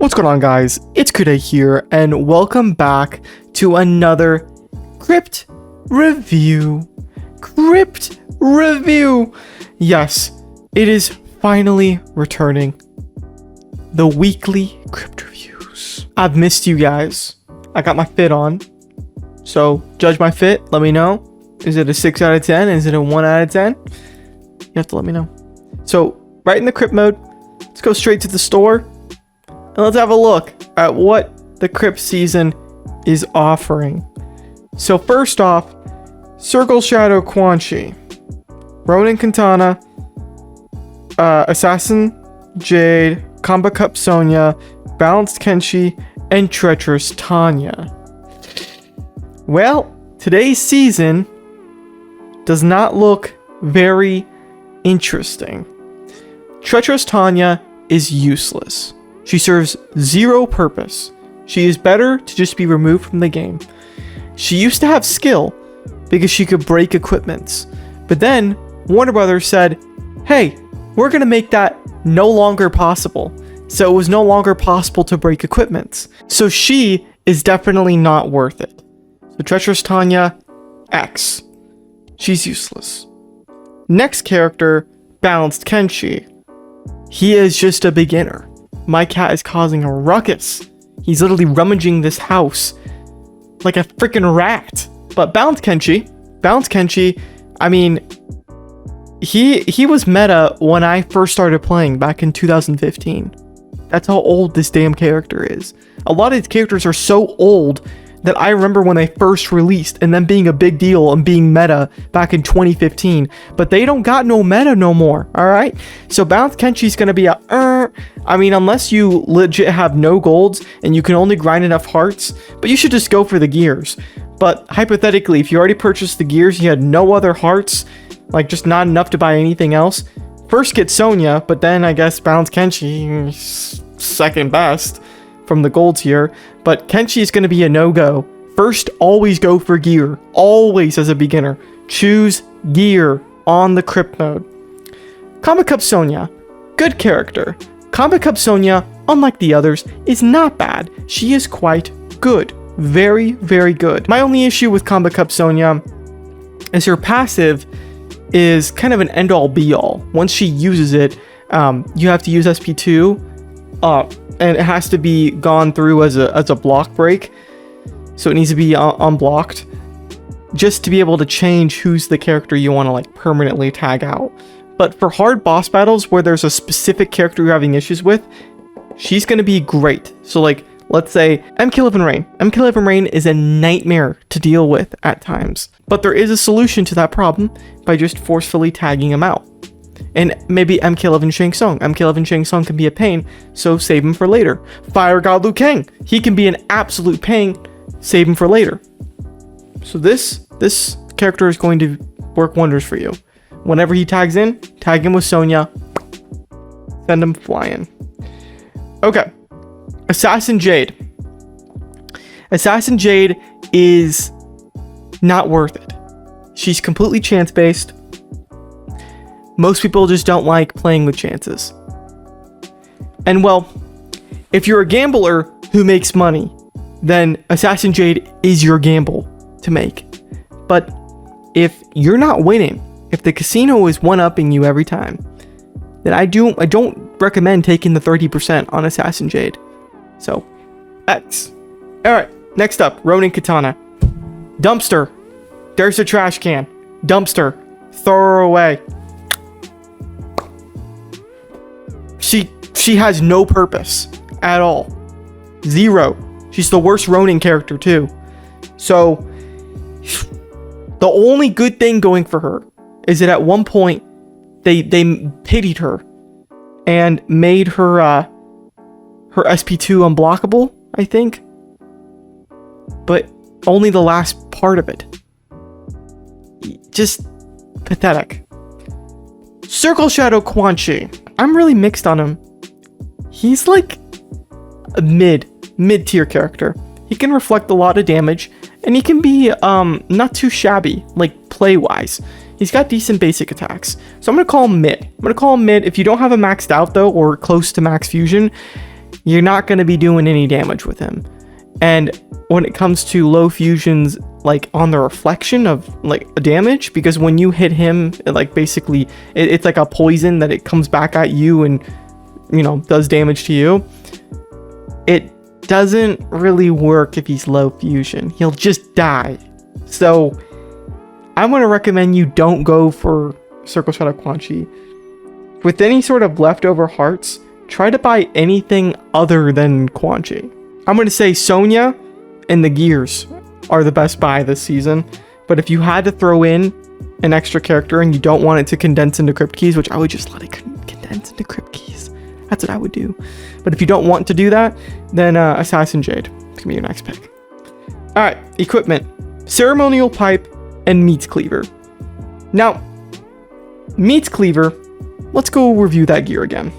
What's going on, guys? It's Krypt here, and welcome back to another Crypt review. Crypt review! Yes, it is finally returning. The weekly Crypt reviews. I've missed you guys. I got my fit on. So, judge my fit. Let me know. Is it a 6 out of 10? Is it a 1 out of 10? You have to let me know. So, right in the Crypt mode, let's go straight to the store. And let's have a look at what the Crypt season is offering. So first off, Circle Shadow Quan Chi, Ronin Katana, Assassin Jade, Combo Cup Sonya, Balanced Kenshi, and Treacherous Tanya. Well, today's season does not look very interesting. Treacherous Tanya is useless. She serves zero purpose. She is better to just be removed from the game. She used to have skill because she could break equipments. But then Warner Brothers said, hey, we're going to make that no longer possible. So it was no longer possible to break equipments. So she is definitely not worth it. So Treacherous Tanya, X. She's useless. Next character, Balanced Kenshi. He is just a beginner. My cat is causing a ruckus. He's literally rummaging this house like a freaking rat. But Balanced Kenshi, I mean, he was meta when I first started playing back in 2015. That's how old this damn character is. A lot of these characters are so old that I remember when they first released and then being a big deal and being meta back in 2015. But they don't got no meta no more, alright? So Balanced Kenshi's gonna be a I mean, unless you legit have no golds and you can only grind enough hearts, but you should just go for the gears. But hypothetically, if you already purchased the gears, you had no other hearts, like just not enough to buy anything else, first get Sonya, but then I guess Balanced Kenshi second best from the gold tier. But Kenshi is going to be a no-go. First, always go for gear. Always as a beginner. Choose gear on the Crypt mode. Combo Cup Sonya. Good character. Combo Cup Sonya, unlike the others, is not bad. She is quite good. Very, very good. My only issue with Combo Cup Sonya is her passive is kind of an end-all be-all. Once she uses it, you have to use SP2. And it has to be gone through as a block break, so it needs to be unblocked just to be able to change who's the character you want to like permanently tag out. But for hard boss battles where there's a specific character you're having issues with, she's going to be great. So like, let's say MK11 Rain. MK11 Rain is a nightmare to deal with at times, but there is a solution to that problem by just forcefully tagging him out. And maybe MK11 Shang Tsung. MK11 Shang Tsung can be a pain, so save him for later. Fire God Liu Kang. He can be an absolute pain, save him for later. So this character is going to work wonders for you. Whenever he tags in, tag him with Sonya. Send him flying. Okay. Assassin Jade. Assassin Jade is not worth it. She's completely chance-based. Most people just don't like playing with chances. And well, if you're a gambler who makes money, then Assassin Jade is your gamble to make. But if you're not winning, if the casino is one-upping you every time, then I don't recommend taking the 30% on Assassin Jade. So, X. Alright, next up, Ronin Katana. Dumpster. There's a trash can. Dumpster. Throw her away. She has no purpose at all. Zero. She's the worst Ronin character too. So the only good thing going for her is that at one point they pitied her and made her her SP2 unblockable, I think. But only the last part of it. Just pathetic. Circle Shadow Quan Chi. I'm really mixed on him. He's like a mid-tier character. He can reflect a lot of damage, and he can be not too shabby, like play-wise. He's got decent basic attacks. So I'm going to call him mid. If you don't have a maxed out, though, or close to max fusion, you're not going to be doing any damage with him. And when it comes to low fusions, like on the reflection of like damage, because when you hit him, like basically it's like a poison that it comes back at you and, you know, does damage to you. It doesn't really work if he's low fusion. He'll just die. So I'm going to recommend you don't go for Circle Shot of Quan Chi. With any sort of leftover hearts, try to buy anything other than Quan Chi. I'm going to say Sonya and the gears are the best buy this season. But if you had to throw in an extra character and you don't want it to condense into Crypt keys, which I would just let it condense into Crypt keys. That's what I would do. But if you don't want to do that, then Assassin Jade. It's going to be your next pick. Alright, equipment. Ceremonial Pipe and Meat Cleaver. Now, Meat Cleaver, let's go review that gear again.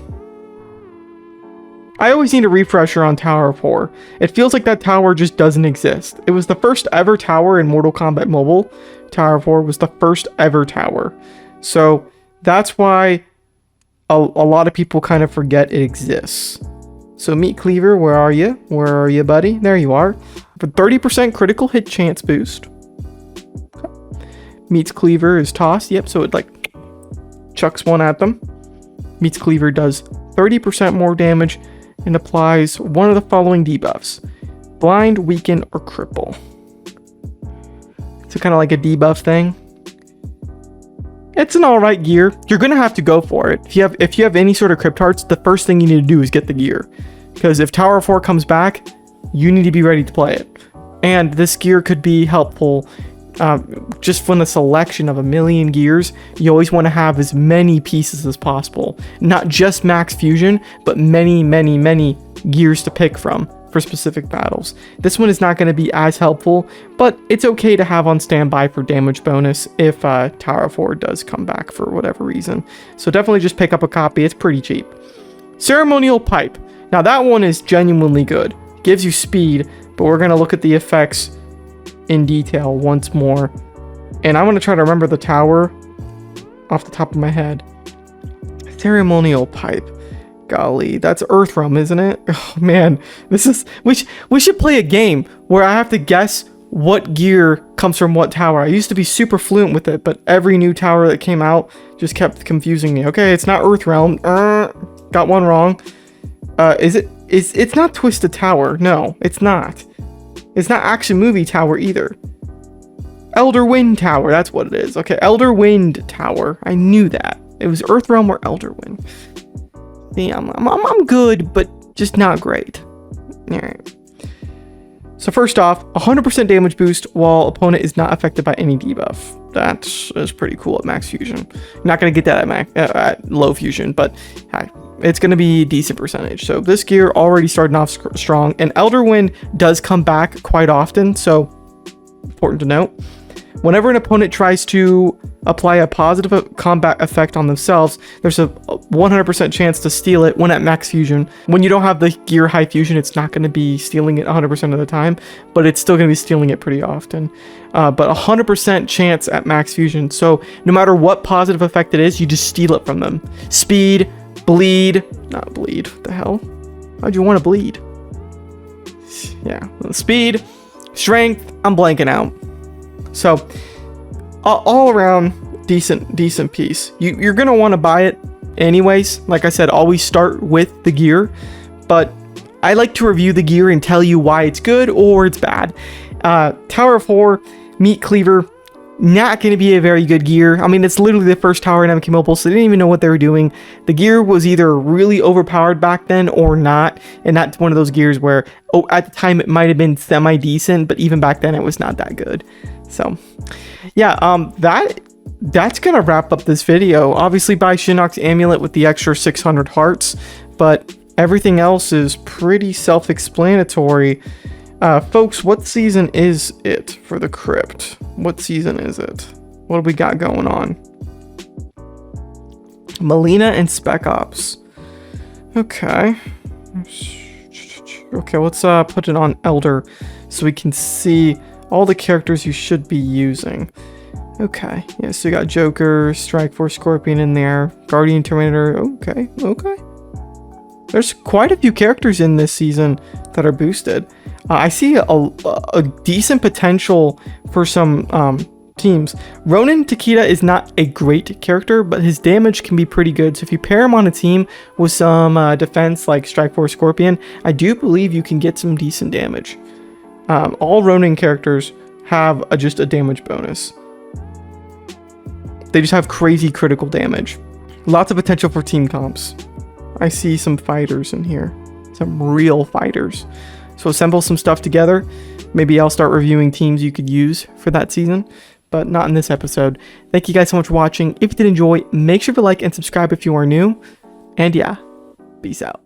I always need a refresher on Tower of Horror. It feels like that tower just doesn't exist. It was the first ever tower in Mortal Kombat Mobile. Tower of Horror was the first ever tower. So that's why a lot of people kind of forget it exists. So Meat Cleaver, where are you? Where are you, buddy? There you are. For 30% critical hit chance boost. Meat Cleaver is tossed. Yep, so it like chucks one at them. Meat Cleaver does 30% more damage and applies one of the following debuffs: blind, weaken, or cripple. So kind of like a debuff thing. It's an alright gear. You're gonna have to go for it. If you have any sort of Crypt hearts, the first thing you need to do is get the gear. Because if Tower of 4 comes back, you need to be ready to play it. And this gear could be helpful just from the selection of a million gears. You always want to have as many pieces as possible. Not just max fusion, but many, many, many gears to pick from for specific battles. This one is not going to be as helpful, but it's okay to have on standby for damage bonus if Tower of 4 does come back for whatever reason. So definitely just pick up a copy. It's pretty cheap. Ceremonial Pipe. Now that one is genuinely good. Gives you speed, but we're going to look at the effects in detail once more. And I'm going to try to remember the tower off the top of my head. Ceremonial Pipe. Golly, that's Earthrealm, isn't it? Oh man, this is... We should play a game where I have to guess what gear comes from what tower. I used to be super fluent with it, but every new tower that came out just kept confusing me. Okay, it's not Earthrealm. Got one wrong. It's not Twisted Tower. No, it's not. It's not Action Movie Tower either. Elder Wind Tower, that's what it is. Okay, Elder Wind Tower. I knew that. It was Earthrealm or Elder Wind. See, I'm good, but just not great. Alright. So first off, 100% damage boost while opponent is not affected by any debuff. That is pretty cool at max fusion. You're not going to get that at low fusion, but hi. It's going to be a decent percentage. So this gear already starting off strong, and Elder Wind does come back quite often, so important to note. Whenever an opponent tries to apply a positive combat effect on themselves, there's a 100% chance to steal it when at max fusion. When you don't have the gear high fusion, it's not going to be stealing it 100% of the time, but it's still going to be stealing it pretty often. But 100% chance at max fusion. So no matter what positive effect it is, you just steal it from them. Speed, bleed, not bleed, what the hell? How'd you want to bleed? Yeah, speed, strength, I'm blanking out. So all around decent piece. You're gonna want to buy it anyways. Like I said, always start with the gear, but I like to review the gear and tell you why it's good or it's bad. Tower of Horror, Meat Cleaver, not going to be a very good gear. I mean, it's literally the first tower in MK Mobile, so they didn't even know what they were doing. The gear was either really overpowered back then or not, and that's one of those gears where, at the time it might have been semi-decent, but even back then it was not that good. So, yeah, that's going to wrap up this video. Obviously, buy Shinnok's Amulet with the extra 600 hearts, but everything else is pretty self-explanatory. Folks, what season is it for the Crypt? What season is it? What do we got going on? Melina and Spec Ops. Okay. Okay, let's put it on Elder so we can see all the characters you should be using. Okay, yeah, so you got Joker, Strike Force, Scorpion in there, Guardian, Terminator. Okay. there's quite a few characters in this season that are boosted. I see a decent potential for some teams. Ronin Takeda is not a great character, but his damage can be pretty good. So if you pair him on a team with some defense like Strike Force Scorpion, I do believe you can get some decent damage. All Ronin characters have just a damage bonus. They just have crazy critical damage. Lots of potential for team comps. I see some fighters in here. Some real fighters. So assemble some stuff together. Maybe I'll start reviewing teams you could use for that season, but not in this episode. Thank you guys so much for watching. If you did enjoy, make sure to like and subscribe if you are new. And yeah, peace out.